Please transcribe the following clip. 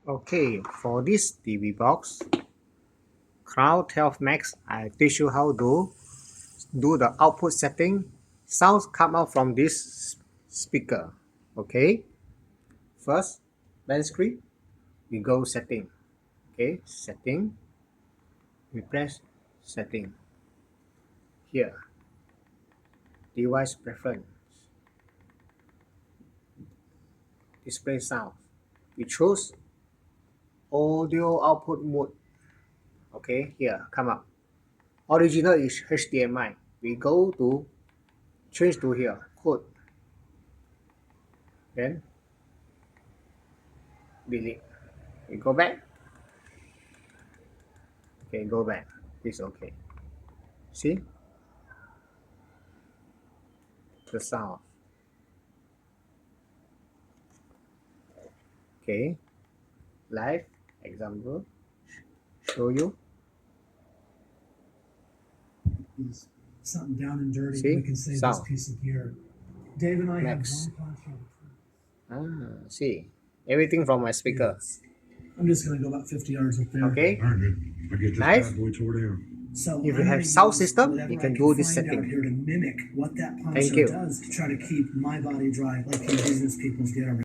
Okay, for this TV box, Cloud 12 Max, I teach you how to do the output setting. Sounds come out from this speaker. Okay, first, band screen, we go setting. Okay, setting, we press setting. Here, device preference, display sound. We choose audio output mode. Okay, here, come up. Original is HDMI. We go to change to here, code. Then delete. We go back. Okay, go back. It's okay. See the sound. Okay, live example. Show you. Is something down and dirty. See? We can save Sound. this piece of gear. Dave and I Max. have one punch. See everything from my speaker. I'm just gonna go about 50 yards up there. Okay. All right, good. I get this Nice. bad boy tore down. So If you I'm have gonna sound use system, whatever you I can do this find setting. out here to mimic what that Thank puncher you. does to try to keep my body dry like the indigenous peoples did.